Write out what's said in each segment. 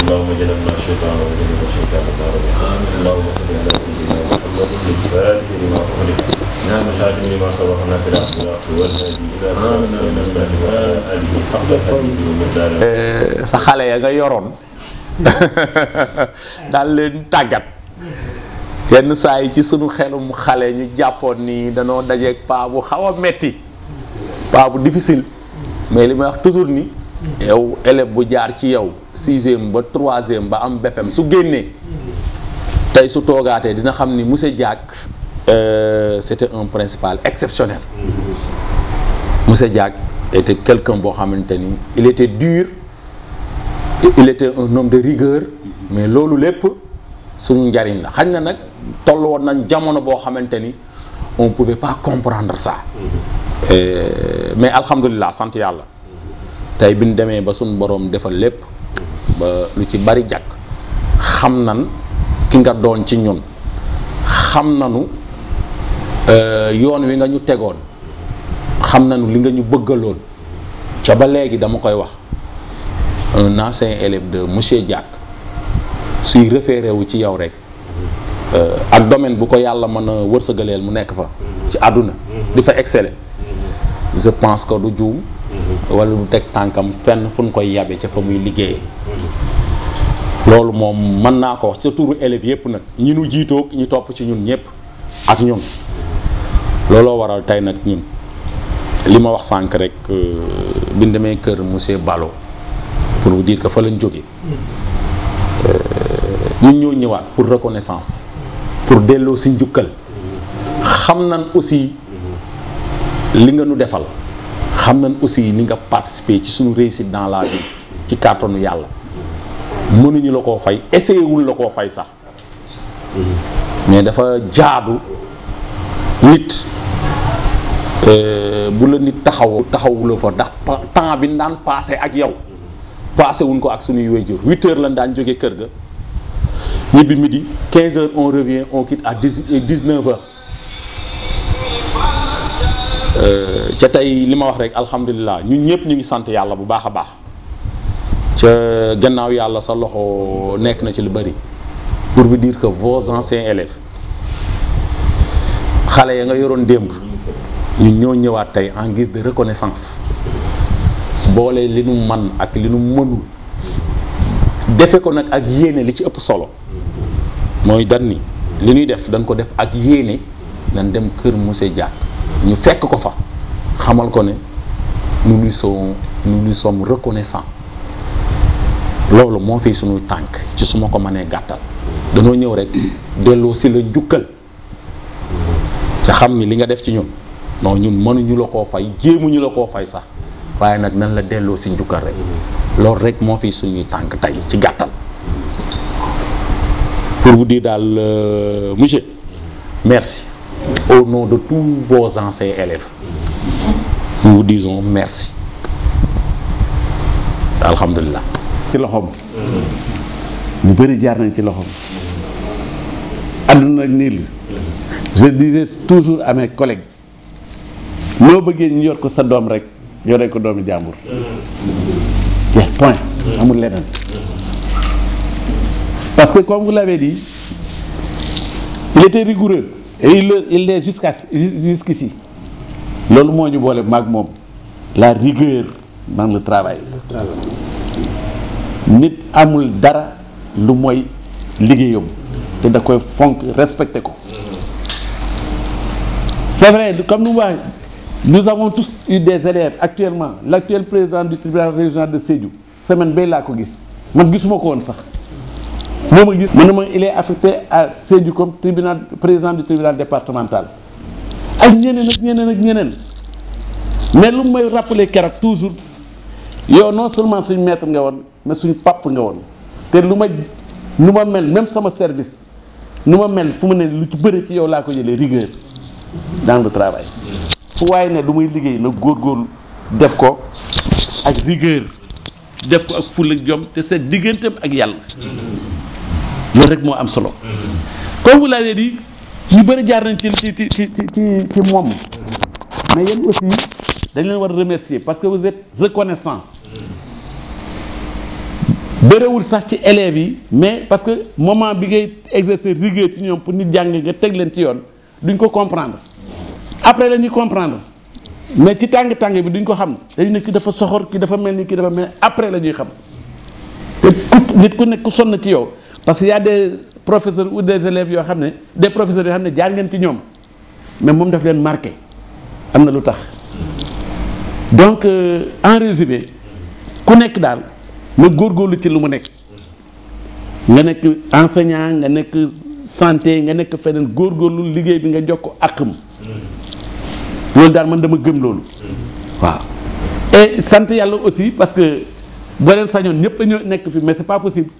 اللهم جنبنا الشيطان وجنب الشيطان ما رزقنا. اللهم صل على سيدنا محمد الفاتح لما أغلق نعم الحاكم لما سبق الناس الأخلاق والهادي إلى صراط المستقيم وعلى آله حق قدره ومقداره. sa xale ya nga yoroon daal leen tàggat yenn saa yi ci sunu xelum xale ñu jàppoon ni danoo dajeeg paa bu xaw a metti paa bu difficile mais li may wax toujours ni yow élève bu jaar ci yow 6e ba 3e ba am BFEM su génnee tey su toogaatee dina xam ni monsieur Diack c'était un principal exceptionnel. Monsieur Diack était quelqu'un boo xamante ni il était dur, il était un homme de rigueur, mais loolu lépp suñu njariñ la. xañ na nag toll woon nañ jamono boo xamante ni on pouvait pas comprendre ça. Mais alhamdulilah sant yàlla. tey bi ñu demee ba suñu borom defal lépp ba lu ci bari jàkk xam nan ki nga doon ci ñun xam nanu yoon wi nga ñu tegoon xam nanu li nga ñu bëggaloon ca ba léegi dama koy wax un ancien élève de monsieur Diack suy référé wu ci yow rek ak domaine bu ko yàlla mën a wërsëgaleel mu nekk fa ci àdduna di fa exceller je pense que du juum wala du teg tànkam fenn fu ñu koy yabe ca fa muy liggéeyee loolu moom mën naa ko wax ca turu élèves yëpp nag ñi nu jiitoog ñi topp ci ñun ñëpp ak ñun looloo waral tey nag ñun li ma wax sànq rek bi ñu demee kër monsieur Ballo pour vous dire que fa lañ jóge ñun ñoo ñëwaat pour reconnaissance pour delloo si njukkal xam nañ aussi li nga nu defal xam nañ aussi ni nga participer ci suñu réussite dans la vie ci kàttanu yàlla mënuñu la koo fay essayé wul la koo fay sax mais dafa jaadu nit bu la nit taxawu la fa ndax temps bi daan passé ak yow passé wuñ ko ak suñuy waajur 8 heures lañ daan jóge kër ga ñibbi midi 15 heures on revient on quitte à 19 heures ca tey li ma wax rek alhamdulilah ñun ñëpp ñu ngi sant yàlla bu baax a baax ca gannaaw yàlla sa loxo nekk na ci lu bari pour vous dire que vos anciens élèves xale ya nga yoroon démb ñun ñoo ñëwaat tey en guise de reconnaissance boole li nu man ak li nu mënul defe ko nag ak yéene li ci ëpp solo mooy dan ni li ñuy def dañ ko def ak yéene dañ dem kër monsieur Diack ñu fekk ko fa xamal ko ne nous lui sommes reconnaissants loolu moo fi suñuy tànk ci su ma ko mënee gàttal danoo ñëw rek delloo si la njukkal ca xam ni li nga def ci ñun non ñun mënuñu la koo fay jéemuñu la koo fay sax waaye nag nan la delloo si njukkal rek loolu rek moo fi suñuy tànk tey ci gàttal pour vous dire daal monsieur merci au nom de tous vos anciens élèves nous vous disons merci alhamdulilah. ci loxoom ñu bëri jaar nañ ci loxoom àdduna ak nii li je disais toujours à mes collègues noo bëggee ñu yor ko sa doom rek yoree ko doomi jàmbur jeex point amul leneen parce que comme vous l'avez dit il était rigoureux et il l'est jusqu'ici loolu moo ñu boole maag moom la rigueur dans le travail nit amul dara lu mooy liggéeyam te da koy fonk respecté ko c'est vrai comme nous avons tous eu des élèves actuellement l'actuel président du tribunal régional de Sédhiou semaine bay laa ko gis man gisuma ko woon sax moo ma gis man il est affecté à Sédhiou comme président du tribunal départemental ak ñeneen mais lu may rappeler keroog toujours yow non seulement suñ maître nga woon mais suñ pap nga woon te lu ma mel même sama service nu ma mel fu mu ne lu ci bëri ci yow laa ko jëlee rigueur dans le travail fu waaye ne du muy liggéey na góorgóorlu def ko ak rigueur def ko ak fulla ak jom te seen digganteem ak yàlla loolu rek moo am solo comme vous l'avez dit ñu bëri jaar nañ ci moom mais yéen aussi dañ leen war a remercier parce que vous êtes reconnaissant bëriwul sax ci élèves yi mais parce que moment bi ngay exercer rigueur ci ñoom pour nit jàng nga teg leen ci yoon duñ ko comprendre après la ñuy comprendre mais ci tàng-tàng bi duñ ko xam dañu ne ki dafa soxor ki dafa mel ni ki dafa mel après la ñuy xam te nit ku nekk ku sonn ci yow parce que y a des professeurs ou des élèves yoo xam ne des professeurs yoo xam ne jaar ngeen ci ñoom mais moom daf leen marqué am na lu tax donc en résumé ku nekk daal na góorgóorlu ci lu mu nekk nga nekk enseignant nga nekk santé nga nekk feneen góorgóorlu liggéey bi nga jox ko àqam loolu daal man dama gëm loolu waaw et sant yàlla aussi parce que boo leen sañoon ñëpp a ñoo nekk fi mais c'est pas possible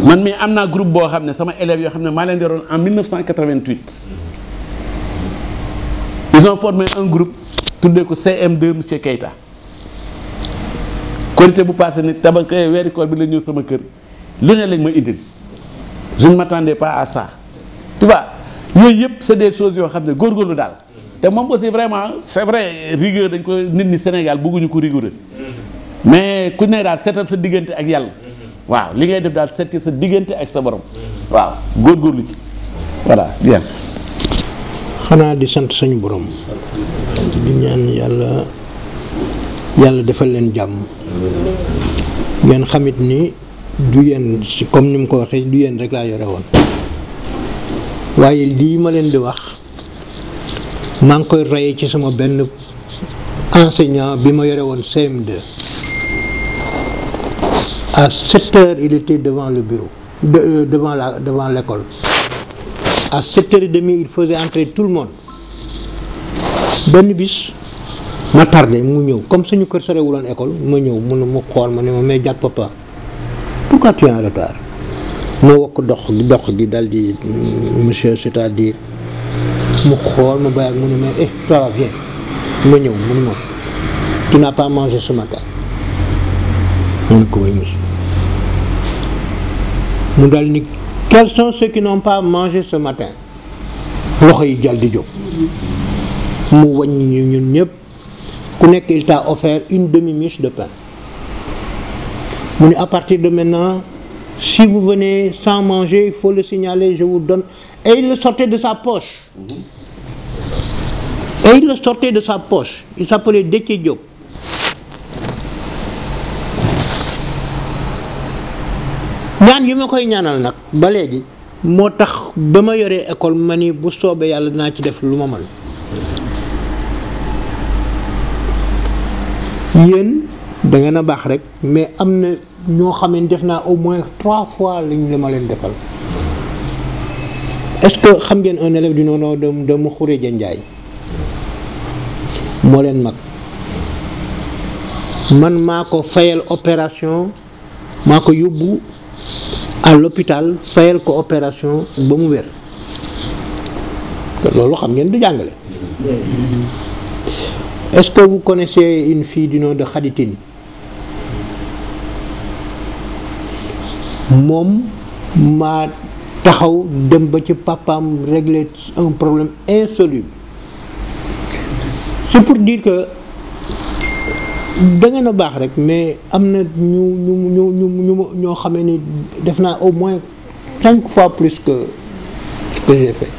man mii am naa groupe boo xam ne sama élèves yoo xam ne maa leen yoroon en 1988 ils ont formé un groupe tuddee ko CM2 monsieur Keita korité bu passé ni tabax weeri koor bi la ñëw sama kër lu ne lañ ma indil je ne m'attendais pas à ça tu vois yooyu yëpp c'est des choses yoo xam ne góorgóorlu daal te moom aussi vraiment c'est vrai rigueur dañ ko nit ñi Sénégal bëgguñu ko rigoureux mais ku ne daal seetal sa diggante ak yàlla waaw li ngay def daal seeti sa diggante ak sa borom waaw góorgóorlu ci voilà bien. xanaa di sant suñu borom di ñaan yàlla defal leen jàmm ngeen xamit ni du yéen comme ni mu ko waxee du yéen rek laa yore woon waaye lii ma leen di wax maa ngi koy rayee ci sama benn enseignant bi ma yore woon CM2 à 7 heures il était devant le bureau devant l'école à 7h30 il faisait entrer tout le monde benn bis ma tardé mu ñëw comme suñu kër sorewuloon école ma ñëw mu xool ma ne ma mais Diack papa pourquoi tu es en retard ma wokk dox gi dal di monsieur c'est-à-dire mu xool ma bàyyi ak mu ne mais toi viens ma ñëw mu ne ma tu n'as pas mangé ce matin ma ne ko way monsieur mu dal ni quels sont ceux qui n'ont pas mangé ce matin loxo yi jàll di jóg mu wàññi ñun ñëpp ku nekk il t'a offert une demi-miche de pain mu ne à partir de maintenant si vous venez sans manger il faut le signaler je vous donne et il le sortait de sa poche il s'appelait Déthié Diop ñaan yi ma koy ñaanal nag ba léegi moo tax ba ma yoree école ma ni bu soobee yàlla dinaa ci def lu ma mën yéen da ngeen a baax rek mais am na ñoo xam ne def naa au moins 3 fois liñ la ma leen defal est-ce que xam ngeen un élève du nom de Moukhouré Ndiaye moo leen mag man maa ko fayal opération maa ko yóbbu à l'hôpital fayal ko opération ba mu wér loolu xam ngeen du jàngale. Est-ce que vous connaissez une fille du nom de Khaditine moom maa taxaw dem ba ci papaam régler un problème insoluble c'est pour dire que da ngeen a baax rek mais am na ñoo xamee ni def naa au moins 5 fois plus que j'ai fait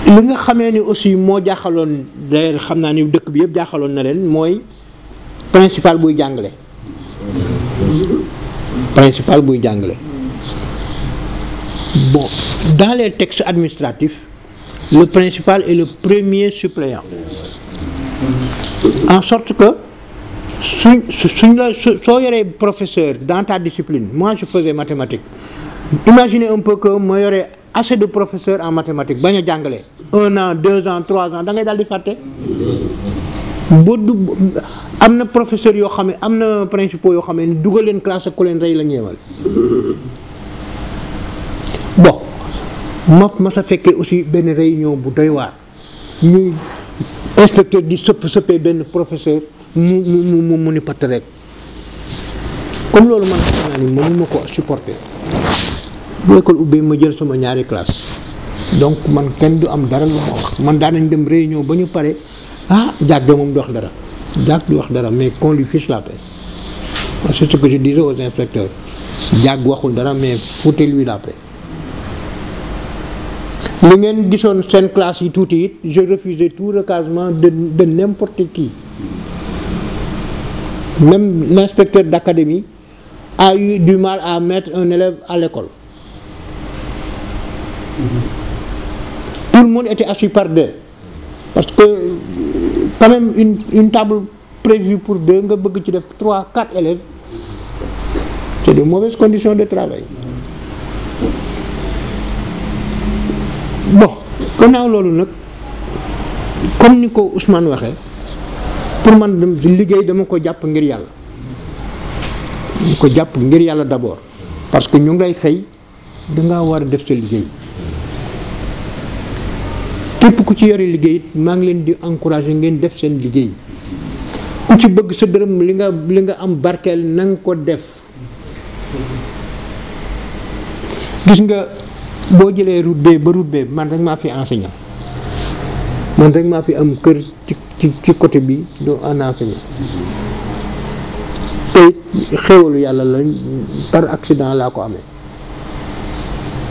li nga xamee ni aussi moo jaaxaloon d'ailleurs xam naa ni dëkk bi yëpp jaaxaloon na leen mooy principal buy jàngale bon dans les textes administratifs le principal est le premier suppléant en sorte que soo yoree professeur dans ta discipline moi je faisais mathématiques imaginez un peu que ma yoree assez de professeurs en mathématiques bañ a jàngale 1 an 2 ans 3 ans da ngay daal di fàtte boo am na professeurs yoo xam ne am na principaux yoo xam ne dugal leen classe ak ku leen rey la ñeewal bon ma sa fekkee aussi benn réunion bu doy waar ñuy inspecteur di sëppee benn professeur mu ni patt rek comme loolu man xam naa ni mënuma ko supporter bu école ubbee ma jël sama ñaari classe donc man kenn du am dara lu ma wax man daanañ dem réunion ba ñu pare Diack de moom du wax dara Diack du wax dara mais qu'on lui fiche la paix c'est ce que je disais aux inspecteurs Diack waxul dara mais foutez-lui la paix li ngeen gisoon seen classe yi tuuti it je refusais tout recasement de n'importe qui même l'inspecteur d'académie a eu du mal à mettre un élève à l'école. Tout le monde était assis par deux parce que quand même une table prévue pour deux nga bëgg ci def 3 4 élèves c'est de mauvaises conditions de travail. Bon gannaaw loolu nag comme ni ko Ousmane waxee pour man liggéey dama ko jàpp ngir yàlla. ñu ko jàpp ngir yàlla d'abord parce que ñu ngi lay fay dangaa war a def sa liggéey képp ku ci yore liggéey it maa ngi leen di encourager ngeen def seen liggéey ku ci bëgg sa dërëm li nga am barkeel na nga ko def. gis nga boo jëlee route B man rek maa fi enseignant man rek maa fi am kër ci côté bi doo en enseignant. te xéwalu yàlla lañ par accident laa ko amee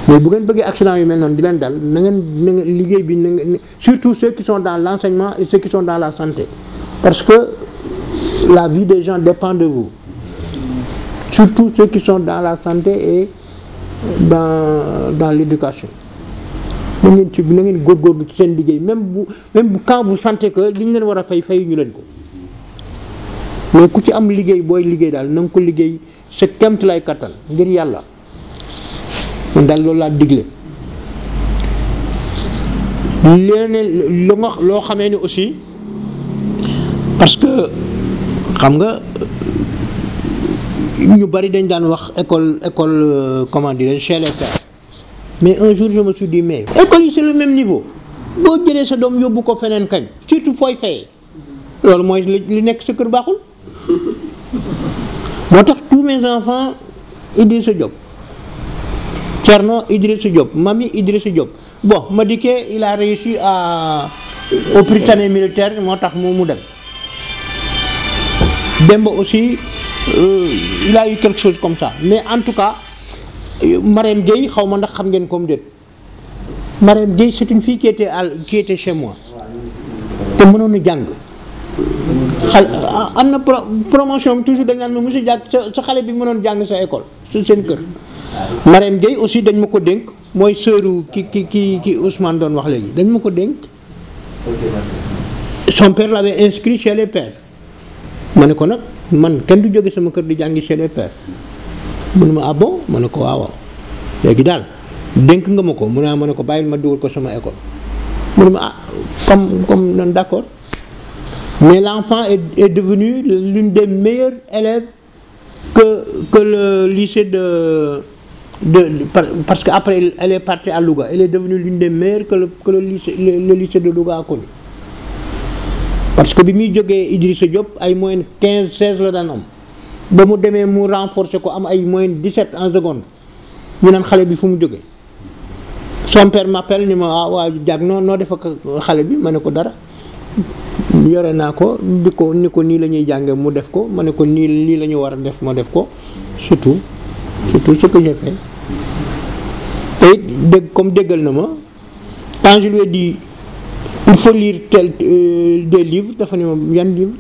mais bu ngeen bëggee accident yu mel noonu di leen dal na ngeen liggéey bi na ngeen surtout ceux qui sont dans l'enseignement et ceux qui sont dans la santé parce que la vie des gens dépend de vous surtout ceux qui sont dans la santé et dans l'éducation na ngeen góorgóorlu ci seen liggéey même quand vous sentez que li ñu leen war a fay ñu leen ko. mais ku ci am liggéey booy liggéey daal na nga ko liggéey sa kemt lay kattan ngir yàlla man daal loolu laa digle leneen loo xamee ni aussi parce que xam nga ñu bari dañ daan wax école comment dire chez les pairs mais un jour je me suis dit mais école yi c'est le même niveau boo jëlee sa doom yóbbu ko feneen kañ surtout fooy fayee loolu mooy li nekk sa kër baaxul. moo tax tous mes enfants Idrissa Diop Thierno Idrissa Diop Mami Idrissa Diop bon Madické il a réussi au Prytanée militaire moo tax mu dem Demba aussi il a eu quelque chose comme ça mais en tout cas Marème Gueye xaw ma ndax xam ngeen comme déet Marème Gueye c'est une fille qui était chez moi te mënoon a jàng am na promotion toujours dañ naan ma monsieur Diack sa xale bi mënoon jàng sa école su seen kër. Marème Gueye aussi dañ ma ko dénk mooy sœuru ki Ousmane doon wax léegi dañ ma ko dénk. son père l'avait inscrit chez les pères ma ne ko nag man kenn du jóge sama kër di jàngi chez les pères mu ne ma ah bon ma ne ko waaw léegi daal dénk nga ma ko mu ne ma ne ko bàyyil ma dugal ko sama école mu ne ma ah comme non d'accord. Mais l'enfant est devenu l'une des meilleures élèves que le lycée parce qu'après elle est partie à Louga. Elle est devenue l'une des meilleures que le lycée de Louga a connu. Parce que bi muy jógee Idrissa Diop ay moyenne 15-16 la daan am ba mu demee mu renforcer ko am ay moyenne 17 en seconde ñu naan xale bi fu mu jógee. Son père m'appelle ni ma waa Diack noo def ak xale bi ma ne ko dara. yore naa ko ni ko nii la ñuy jànge mu def ko ma ne ko nii la ñu war a def ma def ko surtout ce que j'ai fait te comme déggal na ma quand je lui ai dit il faut lire des livres dafa ne ma yan livre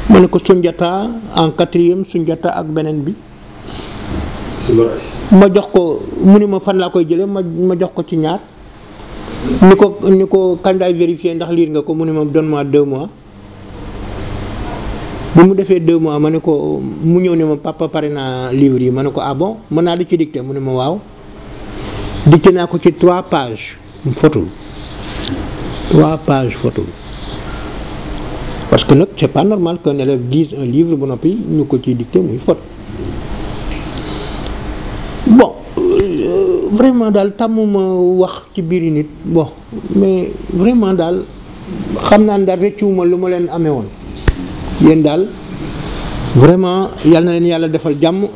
ma ne ko Sunjata en 4e Sunjata ak beneen bi ma jox ko mu ni ma fan laa koy jële ma jox ko ci ñaar ni ko kan daay vérifier ndax liir nga ko mu ne ma donne-moi 2 mois bi mu defee 2 mois ma ne ko mu ñëw ne ma papa pare naa livre yi ma ne ko ah bon mën naa di ci dicté mu ne ma waaw dicté naa ko ci 3 pages fotul 3 pages fotul parce que nag c'est pas normal qu'un élève lise un livre ba noppi ñu ko ciy dicté muy faute bon vraiment daal tàmmuma wax ci biir nit bon mais vraiment daal xam naa ne daal rëccuwuma lu ma leen amee woon yéen daal vraiment yal na leen yàlla defal jàmm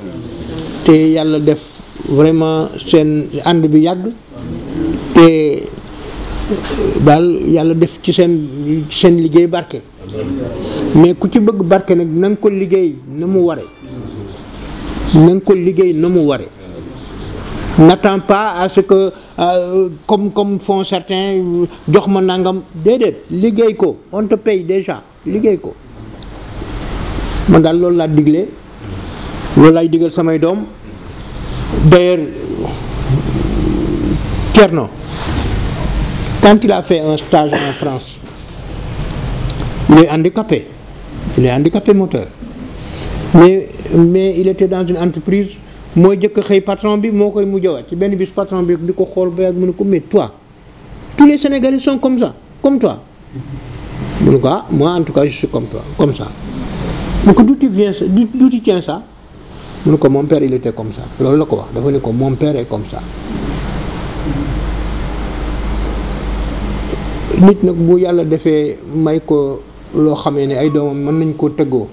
te yàlla def vraiment seen ànd bi yàgg te daal yàlla def ci seen liggéey barke mais ku ci bëgg barke nag na nga ko liggéey na mu ware na nga ko liggéey na mu ware n'attends pas à ce que comme font certains jox ma nangam déedéet liggéey ko on te paye déjà liggéey ko man daal loolu laa digle loolu laay digal samay doom d'ailleurs Thierno quand il a fait un stage en France il est handicapé moteur mais il était dans une entreprise mooy jëkk xëy patron bi moo koy mujjawat ci benn bis patron bi di ko xool ba yàgg mu ne ko mais toi tous les Sénégalais sont comme ça comme toi mu ne ko ah moi en tout cas je suis comme toi comme ça mu ne ko d'où tu tiens ça mu ne ko mon père il était comme ça loolu la ko wax dafa ne ko mon père est comme ça nit nag bu yàlla defee may ko loo xamee ne ay doomam mën nañ koo tëggoo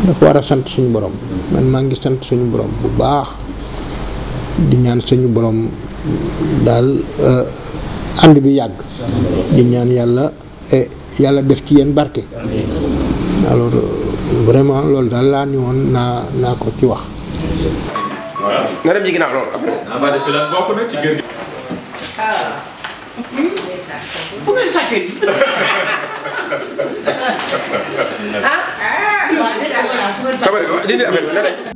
dafa war a sant suñu borom man maa ngi sant suñu borom bu baax di ñaan suñu borom daal ànd bi yàgg di ñaan yàlla def ci yéen barke alors vraiment loolu daal laa ni woon naa ko ci wax. nga dem ci ginnaaw loolu après. ba def lan bokk na ci gër gi. fu ngeen sàccee nii. dindi affaire bi